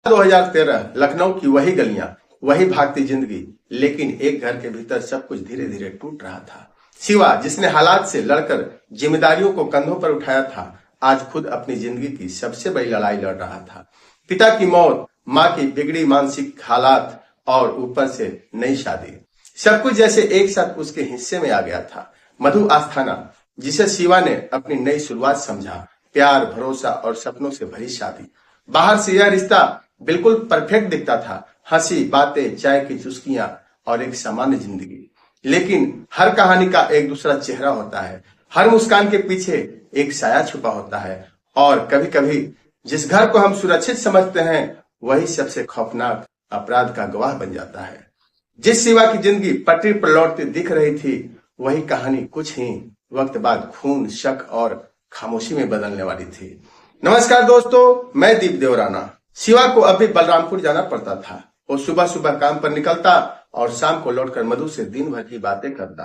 2013 लखनऊ की वही गलियां, वही भागती जिंदगी, लेकिन एक घर के भीतर सब कुछ धीरे धीरे टूट रहा था। शिवा, जिसने हालात से लड़कर जिम्मेदारियों को कंधों पर उठाया था, आज खुद अपनी जिंदगी की सबसे बड़ी लड़ाई लड़ रहा था। पिता की मौत, माँ की बिगड़ी मानसिक हालात और ऊपर से नई शादी, सब कुछ जैसे एक साथ उसके हिस्से में आ गया था। मधु आस्थाना, जिसे शिवा ने अपनी नई शुरुआत समझा, प्यार, भरोसा और सपनों से भरी शादी। बाहर से यह रिश्ता बिल्कुल परफेक्ट दिखता था, हंसी, बातें, चाय की चुस्कियां और एक सामान्य जिंदगी। लेकिन हर कहानी का एक दूसरा चेहरा होता है, हर मुस्कान के पीछे एक साया छुपा होता है, और कभी कभी जिस घर को हम सुरक्षित समझते हैं वही सबसे खौफनाक अपराध का गवाह बन जाता है। जिस शिवा की जिंदगी पटरी पर लौटती दिख रही थी, वही कहानी कुछ ही वक्त बाद खून, शक और खामोशी में बदलने वाली थी। नमस्कार दोस्तों, मैं दीप देवराना। शिवा को अभी बलरामपुर जाना पड़ता था। वो सुबह सुबह काम पर निकलता और शाम को लौटकर मधु से दिन भर की बातें करता।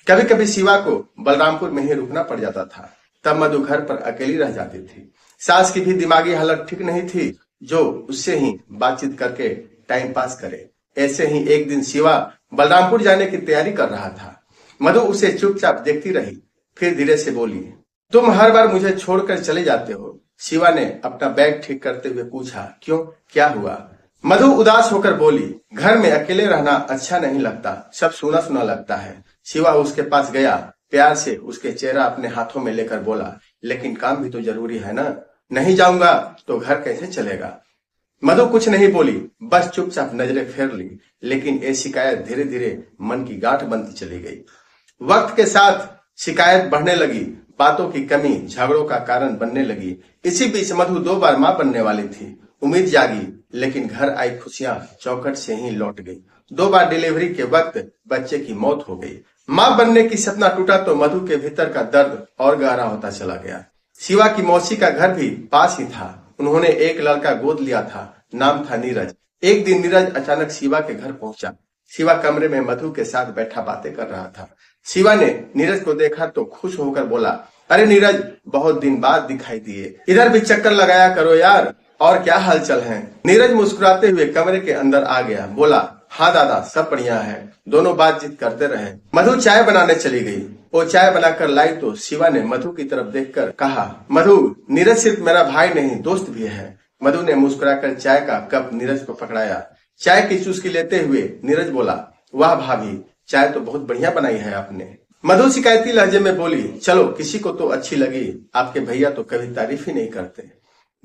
कभी कभी शिवा को बलरामपुर में ही रुकना पड़ जाता था। तब मधु घर पर अकेली रह जाती थी। सास की भी दिमागी हालत ठीक नहीं थी, जो उससे ही बातचीत करके टाइम पास करे। ऐसे ही एक दिन शिवा बलरामपुर जाने की तैयारी कर रहा था। मधु उसे चुपचाप देखती रही, फिर धीरे से बोली, तुम हर बार मुझे छोड़कर चले जाते हो। शिवा ने अपना बैग ठीक करते हुए पूछा, क्यों, क्या हुआ? मधु उदास होकर बोली, घर में अकेले रहना अच्छा नहीं लगता, सब सुना सुना लगता है। शिवा उसके पास गया, प्यार से उसके चेहरा अपने हाथों में लेकर बोला, लेकिन काम भी तो जरूरी है ना, नहीं जाऊंगा तो घर कैसे चलेगा? मधु कुछ नहीं बोली, बस चुपचाप नजरें फेर ली। लेकिन ये शिकायत धीरे धीरे मन की गांठ बनती चली गई। वक्त के साथ शिकायत बढ़ने लगी, बातों की कमी झगड़ों का कारण बनने लगी। इसी बीच मधु 2 बार मां बनने वाली थी। उम्मीद जागी, लेकिन घर आई खुशियां चौखट से ही लौट गई। 2 बार डिलीवरी के वक्त बच्चे की मौत हो गई। मां बनने की सपना टूटा तो मधु के भीतर का दर्द और गहरा होता चला गया। शिवा की मौसी का घर भी पास ही था। उन्होंने एक लड़का गोद लिया था, नाम था नीरज। एक दिन नीरज अचानक शिवा के घर पहुंचा। शिवा कमरे में मधु के साथ बैठा बातें कर रहा था। शिवा ने नीरज को देखा तो खुश होकर बोला, अरे नीरज, बहुत दिन बाद दिखाई दिए, इधर भी चक्कर लगाया करो यार, और क्या हालचाल है? नीरज मुस्कुराते हुए कमरे के अंदर आ गया, बोला, हाँ दादा, सब बढ़िया है। दोनों बातचीत करते रहे। मधु चाय बनाने चली गई। वो चाय बनाकर लाई तो शिवा ने मधु की तरफ देखकर कहा, मधु, नीरज सिर्फ मेरा भाई नहीं, दोस्त भी है। मधु ने मुस्कुराकर चाय का कप नीरज को पकड़ाया। चाय की चुस्की लेते हुए नीरज बोला, वाह भाभी, चाय तो बहुत बढ़िया बनाई है आपने। मधु शिकायती लहजे में बोली, चलो किसी को तो अच्छी लगी, आपके भैया तो कभी तारीफ ही नहीं करते।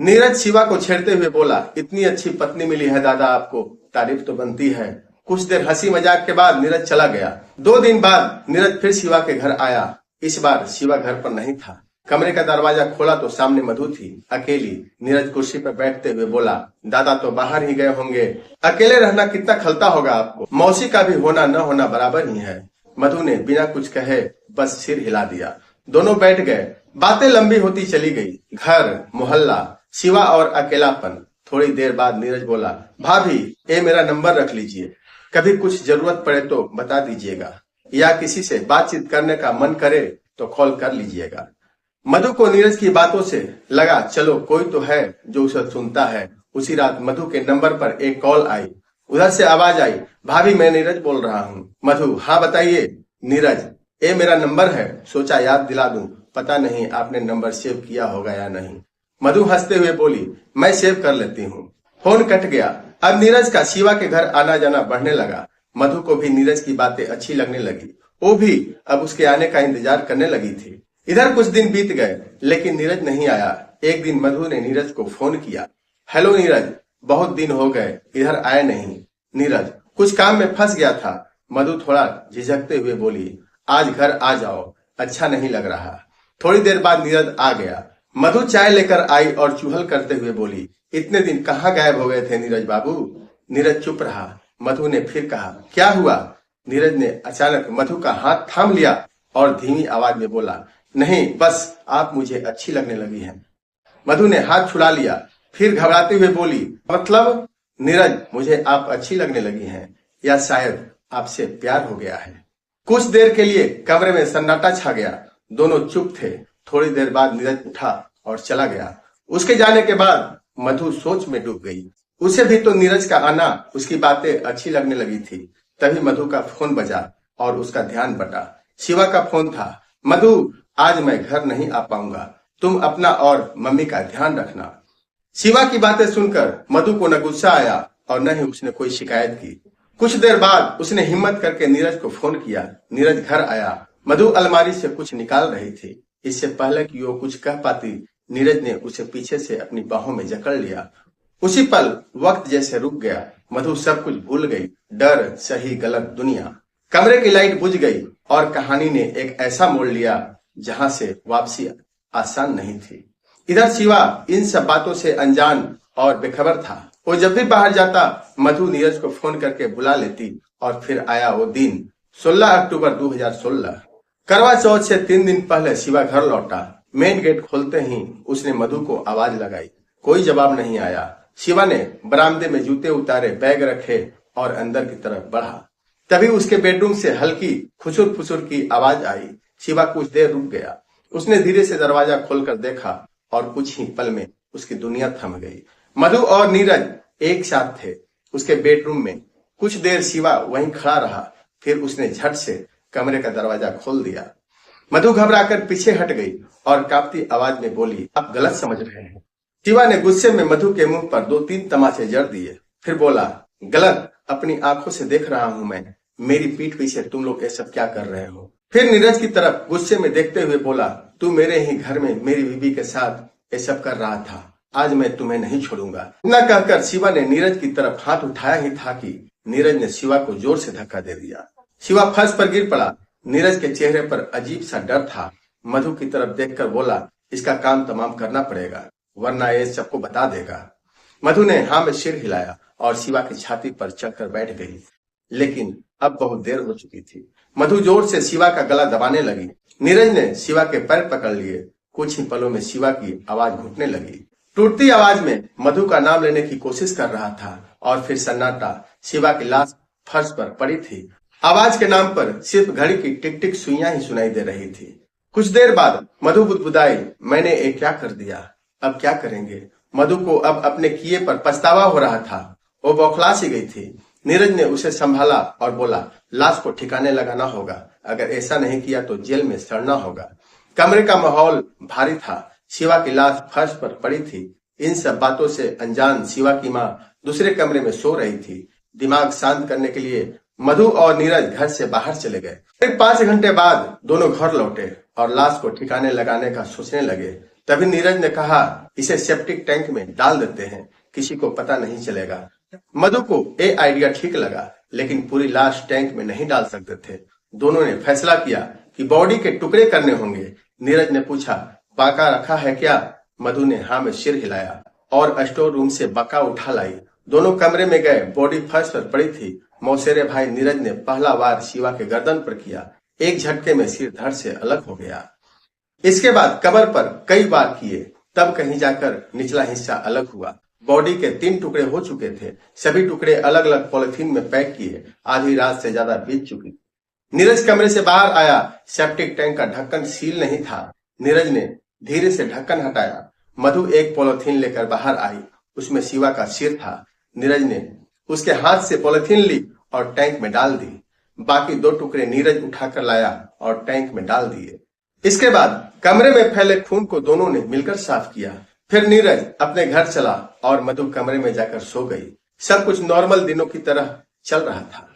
नीरज शिवा को छेड़ते हुए बोला, इतनी अच्छी पत्नी मिली है दादा आपको, तारीफ तो बनती है। कुछ देर हंसी मजाक के बाद नीरज चला गया। 2 दिन बाद नीरज फिर शिवा के घर आया। इस बार शिवा घर पर नहीं था। कमरे का दरवाजा खोला तो सामने मधु थी, अकेली। नीरज कुर्सी पर बैठते हुए बोला, दादा तो बाहर ही गए होंगे, अकेले रहना कितना खलता होगा आपको, मौसी का भी होना न होना बराबर ही है। मधु ने बिना कुछ कहे बस सिर हिला दिया। दोनों बैठ गए। बातें लंबी होती चली गई। घर, मोहल्ला, शिवा और अकेलापन। थोड़ी देर बाद नीरज बोला, भाभी, ये मेरा नंबर रख लीजिए, कभी कुछ जरूरत पड़े तो बता दीजिएगा, या किसी से बातचीत करने का मन करे तो कॉल कर लीजिएगा। मधु को नीरज की बातों से लगा, चलो कोई तो है जो उसे सुनता है। उसी रात मधु के नंबर पर एक कॉल आई। उधर से आवाज आई, भाभी, मैं नीरज बोल रहा हूँ। मधु, हाँ बताइए। नीरज, ये मेरा नंबर है, सोचा याद दिला दूं, पता नहीं आपने नंबर सेव किया होगा या नहीं। मधु हंसते हुए बोली, मैं सेव कर लेती हूँ। फोन कट गया। अब नीरज का शिवा के घर आना जाना बढ़ने लगा। मधु को भी नीरज की बातें अच्छी लगने लगी। वो भी अब उसके आने का इंतजार करने लगी थी। इधर कुछ दिन बीत गए, लेकिन नीरज नहीं आया। एक दिन मधु ने नीरज को फोन किया, हेलो नीरज, बहुत दिन हो गए, इधर आए नहीं। नीरज, कुछ काम में फंस गया था। मधु थोड़ा झिझकते हुए बोली, आज घर आ जाओ, अच्छा नहीं लग रहा। थोड़ी देर बाद नीरज आ गया। मधु चाय लेकर आई और चूहल करते हुए बोली, इतने दिन कहाँ गायब हो गए थे नीरज बाबू? नीरज चुप रहा। मधु ने फिर कहा, क्या हुआ? नीरज ने अचानक मधु का हाथ थाम लिया और धीमी आवाज में बोला, नहीं, बस आप मुझे अच्छी लगने लगी हैं। मधु ने हाथ छुड़ा लिया, फिर घबराते हुए बोली, मतलब? नीरज, मुझे आप अच्छी लगने लगी हैं, या शायद आपसे प्यार हो गया है। कुछ देर के लिए कमरे में सन्नाटा छा गया। दोनों चुप थे। थोड़ी देर बाद नीरज उठा और चला गया। उसके जाने के बाद मधु सोच में डूब गई। उसे भी तो नीरज का आना, उसकी बातें अच्छी लगने लगी थी। तभी मधु का फोन बजा और उसका ध्यान बटा। शिवा का फोन था। मधु, आज मैं घर नहीं आ पाऊंगा, तुम अपना और मम्मी का ध्यान रखना। शिवा की बातें सुनकर मधु को न गुस्सा आया और न ही उसने कोई शिकायत की। कुछ देर बाद उसने हिम्मत करके नीरज को फोन किया। नीरज घर आया। मधु अलमारी से कुछ निकाल रही थी। इससे पहले कि वो कुछ कह पाती, नीरज ने उसे पीछे से अपनी बाहों में जकड़ लिया। उसी पल वक्त जैसे रुक गया। मधु सब कुछ भूल गई, डर, सही गलत दुनिया। कमरे की लाइट बुझ गई और कहानी ने एक ऐसा मोड़ लिया जहां से वापसी आसान नहीं थी। इधर शिवा इन सब बातों से अनजान और बेखबर था। वो जब भी बाहर जाता, मधु नीरज को फोन करके बुला लेती और फिर आया वो दिन, 16 अक्टूबर 2016। करवा चौथ से 3 दिन पहले शिवा घर लौटा। मेन गेट खोलते ही उसने मधु को आवाज लगाई। कोई जवाब नहीं आया। शिवा ने बरामदे में जूते उतारे, बैग रखे और अंदर की तरफ बढ़ा। तभी उसके बेडरूम से हल्की खुसुर फुसुर की आवाज आई। शिवा कुछ देर रुक गया। उसने धीरे से दरवाजा खोलकर देखा और कुछ ही पल में उसकी दुनिया थम गई। मधु और नीरज एक साथ थे उसके बेडरूम में। कुछ देर शिवा वहीं खड़ा रहा, फिर उसने झट से कमरे का दरवाजा खोल दिया। मधु घबराकर पीछे हट गई और कांपती आवाज में बोली, आप गलत समझ रहे हैं। शिवा ने गुस्से में मधु के मुंह पर 2-3 तमाचे जड़ दिए, फिर बोला, गलत अपनी आंखों से देख रहा हूं मैं। मेरी पीठ पीछे तुम लोग ये सब क्या कर रहे हो। फिर नीरज की तरफ गुस्से में देखते हुए बोला, तू मेरे ही घर में मेरी बीवी के साथ ये सब कर रहा था, आज मैं तुम्हें नहीं छोड़ूंगा। इतना कहकर शिवा ने नीरज की तरफ हाथ उठाया ही था कि नीरज ने शिवा को जोर से धक्का दे दिया। शिवा फर्श पर गिर पड़ा। नीरज के चेहरे पर अजीब सा डर था। मधु की तरफ देखकर बोला, इसका काम तमाम करना पड़ेगा वरना ये सबको बता देगा। मधु ने हाँ में सिर हिलाया और शिवा की छाती पर चढ़कर बैठ गई। लेकिन अब बहुत देर हो चुकी थी। मधु जोर से शिवा का गला दबाने लगी। नीरज ने शिवा के पैर पकड़ लिए। कुछ ही पलों में शिवा की आवाज घुटने लगी। टूटती आवाज में मधु का नाम लेने की कोशिश कर रहा था और फिर सन्नाटा। शिवा की लाश फर्श पर पड़ी थी। आवाज के नाम पर सिर्फ घड़ी की टिक टिक सुइयां ही सुनाई दे रही थी। कुछ देर बाद मधु बुदबुदाई, मैंने ये क्या कर दिया, अब क्या करेंगे। मधु को अब अपने किए पर पछतावा हो रहा था। वो बौखला सी गई थी। नीरज ने उसे संभाला और बोला, लाश को ठिकाने लगाना होगा, अगर ऐसा नहीं किया तो जेल में सड़ना होगा। कमरे का माहौल भारी था। शिवा की लाश फर्श पर पड़ी थी। इन सब बातों से अनजान शिवा की माँ दूसरे कमरे में सो रही थी। दिमाग शांत करने के लिए मधु और नीरज घर से बाहर चले गए। करीब 5 घंटे बाद दोनों घर लौटे और लाश को ठिकाने लगाने का सोचने लगे। तभी नीरज ने कहा, इसे सेप्टिक टैंक में डाल देते हैं, किसी को पता नहीं चलेगा। मधु को ये आइडिया ठीक लगा, लेकिन पूरी लाश टैंक में नहीं डाल सकते थे। दोनों ने फैसला किया कि बॉडी के टुकड़े करने होंगे। नीरज ने पूछा, बाका रखा है क्या। मधु ने हाँ में सिर हिलाया और स्टोर रूम से बाका उठा लाई। दोनों कमरे में गए। बॉडी फर्श पर पड़ी थी। मौसेरे भाई नीरज ने पहला वार शिवा के गर्दन पर किया। एक झटके में सिर धड़ से अलग हो गया। इसके बाद कमर पर कई बार किए, तब कहीं जाकर निचला हिस्सा अलग हुआ। बॉडी के 3 टुकड़े हो चुके थे। सभी टुकड़े अलग अलग पॉलिथीन में पैक किए। आधी रात से ज्यादा बीत चुकी। नीरज कमरे से बाहर आया। सेप्टिक टैंक का ढक्कन सील नहीं था। नीरज ने धीरे से ढक्कन हटाया। मधु एक पॉलिथीन लेकर बाहर आई। उसमें शिवा का सिर था। नीरज ने उसके हाथ से पॉलिथीन ली और टैंक में डाल दी। बाकी 2 टुकड़े नीरज उठाकर लाया और टैंक में डाल दिए। इसके बाद कमरे में फैले खून को दोनों ने मिलकर साफ किया। फिर नीरज अपने घर चला और मधु कमरे में जाकर सो गई। सब कुछ नॉर्मल दिनों की तरह चल रहा था।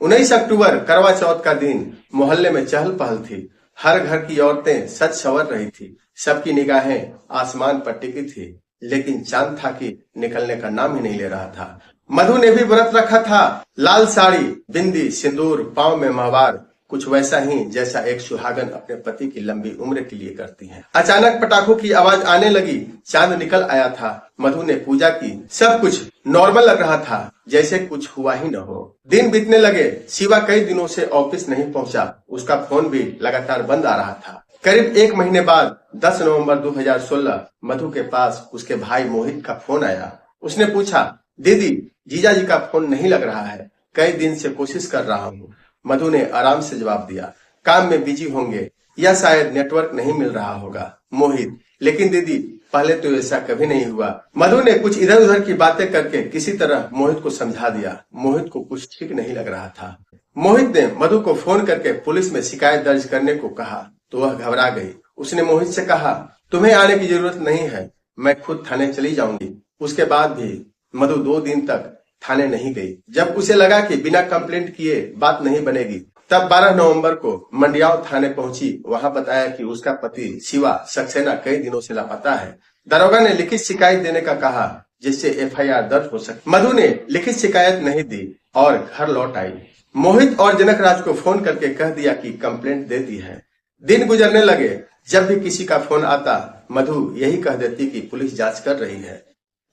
19 अक्टूबर करवा चौथ का दिन। मोहल्ले में चहल पहल थी। हर घर की औरतें सज संवर रही थी। सबकी निगाहें आसमान पर टिकी थी, लेकिन चांद था कि निकलने का नाम ही नहीं ले रहा था। मधु ने भी व्रत रखा था। लाल साड़ी, बिंदी, सिंदूर, पांव में महवार, कुछ वैसा ही जैसा एक सुहागन अपने पति की लंबी उम्र के लिए करती है। अचानक पटाखों की आवाज आने लगी। चांद निकल आया था। मधु ने पूजा की। सब कुछ नॉर्मल लग रहा था, जैसे कुछ हुआ ही न हो। दिन बीतने लगे। शिवा कई दिनों से ऑफिस नहीं पहुंचा। उसका फोन भी लगातार बंद आ रहा था। करीब 1 महीने बाद 10 नवंबर 2016 मधु के पास उसके भाई मोहित का फोन आया। उसने पूछा, दीदी, जीजा जी का फोन नहीं लग रहा है, कई दिन से कोशिश कर रहा हूँ। मधु ने आराम से जवाब दिया, काम में बिजी होंगे या शायद नेटवर्क नहीं मिल रहा होगा। मोहित, लेकिन दीदी पहले तो ऐसा कभी नहीं हुआ। मधु ने कुछ इधर उधर की बातें करके किसी तरह मोहित को समझा दिया। मोहित को कुछ ठीक नहीं लग रहा था। मोहित ने मधु को फोन करके पुलिस में शिकायत दर्ज करने को कहा तो वह घबरा गई। उसने मोहित से कहा, तुम्हें आने की जरूरत नहीं है, मैं खुद थाने चली जाऊंगी। उसके बाद भी मधु 2 दिन तक थाने नहीं गई। जब उसे लगा कि बिना कंप्लेंट किए बात नहीं बनेगी, तब 12 नवंबर को मंडियाव थाने पहुंची। वहां बताया कि उसका पति शिवा सक्सेना कई दिनों से लापता है। दरोगा ने लिखित शिकायत देने का कहा जिससे एफआईआर दर्ज हो सके। मधु ने लिखित शिकायत नहीं दी और घर लौट आई। मोहित और जनक राज को फोन करके कह दिया कि कंप्लेंट दे दी है। दिन गुजरने लगे। जब भी किसी का फोन आता मधु यही कह देती कि पुलिस जांच कर रही है।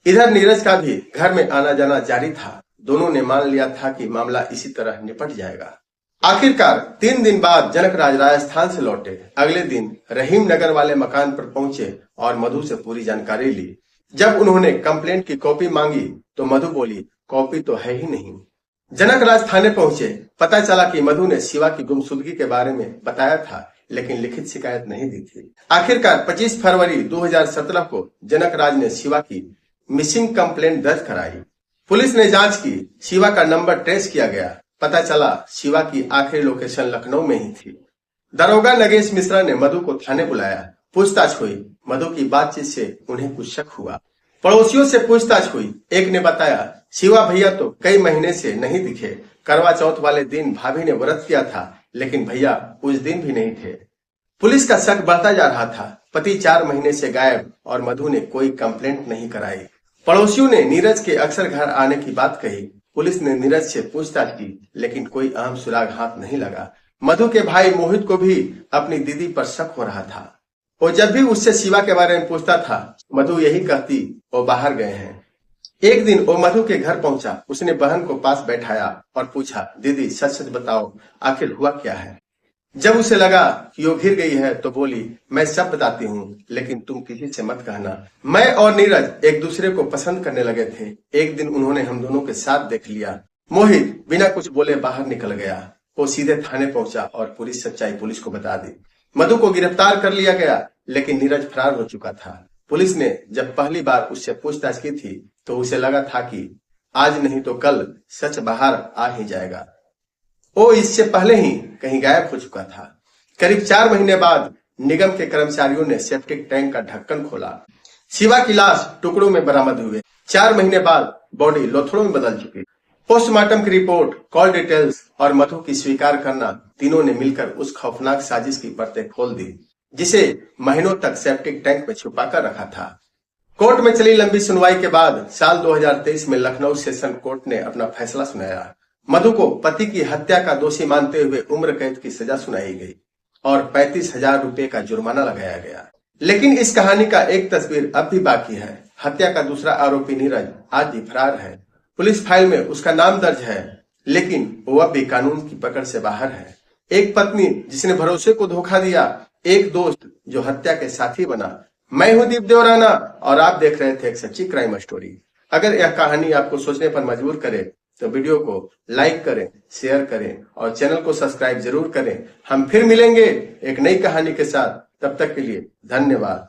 इधर नीरज का भी घर में आना जाना जारी था। दोनों ने मान लिया था कि मामला इसी तरह निपट जाएगा। आखिरकार 3 दिन बाद जनक राज राजस्थान से लौटे। अगले दिन रहीम नगर वाले मकान पर पहुंचे और मधु से पूरी जानकारी ली। जब उन्होंने कंप्लेंट की कॉपी मांगी तो मधु बोली, कॉपी तो है ही नहीं। जनक राज थाने पहुंचे। पता चला कि मधु ने शिवा की गुमशुदगी के बारे में बताया था, लेकिन लिखित शिकायत नहीं दी थी। आखिरकार 25 फरवरी 2017 को जनक राज ने शिवा की मिसिंग कंप्लेंट दर्ज कराई। पुलिस ने जांच की। शिवा का नंबर ट्रेस किया गया। पता चला शिवा की आखिरी लोकेशन लखनऊ में ही थी। दरोगा नगेश मिश्रा ने मधु को थाने बुलाया। पूछताछ हुई। मधु की बातचीत से उन्हें कुछ शक हुआ। पड़ोसियों से पूछताछ हुई। एक ने बताया, शिवा भैया तो कई महीने से नहीं दिखे। करवा चौथ वाले दिन भाभी ने व्रत किया था, लेकिन भैया उस दिन भी नहीं थे। पुलिस का शक बढ़ता जा रहा था। पति 4 महीने से गायब और मधु ने कोई कंप्लेंट नहीं कराई। पड़ोसियों ने नीरज के अक्सर घर आने की बात कही। पुलिस ने नीरज से पूछताछ की, लेकिन कोई अहम सुराग हाथ नहीं लगा। मधु के भाई मोहित को भी अपनी दीदी पर शक हो रहा था। वो जब भी उससे शिवा के बारे में पूछता था, मधु यही कहती वो बाहर गए हैं। एक दिन वो मधु के घर पहुंचा। उसने बहन को पास बैठाया और पूछा, दीदी सच सच बताओ, आखिर हुआ क्या है। जब उसे लगा कि वो घिर गई है तो बोली, मैं सब बताती हूँ, लेकिन तुम किसी से मत कहना। मैं और नीरज एक दूसरे को पसंद करने लगे थे। एक दिन उन्होंने हम दोनों के साथ देख लिया। मोहित बिना कुछ बोले बाहर निकल गया। वो सीधे थाने पहुंचा और पूरी सच्चाई पुलिस को बता दी। मधु को गिरफ्तार कर लिया गया, लेकिन नीरज फरार हो चुका था। पुलिस ने जब पहली बार उससे पूछताछ की थी तो उसे लगा था कि आज नहीं तो कल सच बाहर आ ही जाएगा। वो इससे पहले ही कहीं गायब हो चुका था। करीब 4 महीने बाद निगम के कर्मचारियों ने सेप्टिक टैंक का ढक्कन खोला। शिवा की लाश टुकड़ों में बरामद हुए। 4 महीने बाद बॉडी लोथड़ों में बदल चुकी। पोस्टमार्टम की रिपोर्ट, कॉल डिटेल्स और मधु की स्वीकार करना, तीनों ने मिलकर उस खौफनाक साजिश की परतें खोल दी जिसे महीनों तक सेप्टिक टैंक में छुपा कर रखा था। कोर्ट में चली लंबी सुनवाई के बाद साल 2023 में लखनऊ सेशन कोर्ट ने अपना फैसला सुनाया। मधु को पति की हत्या का दोषी मानते हुए उम्र कैद की सजा सुनाई गई और 35,000 रुपए का जुर्माना लगाया गया। लेकिन इस कहानी का एक तस्वीर अब भी बाकी है। हत्या का दूसरा आरोपी नीरज आज भी फरार है। पुलिस फाइल में उसका नाम दर्ज है, लेकिन वो अब भी कानून की पकड़ से बाहर है। एक पत्नी जिसने भरोसे को धोखा दिया, एक दोस्त जो हत्या के साथी बना। मैं हूं दीप देवराना और आप देख रहे थे एक सच्ची क्राइम स्टोरी। अगर यह कहानी आपको सोचने पर मजबूर करे तो वीडियो को लाइक करें, शेयर करें और चैनल को सब्सक्राइब जरूर करें। हम फिर मिलेंगे एक नई कहानी के साथ। तब तक के लिए धन्यवाद।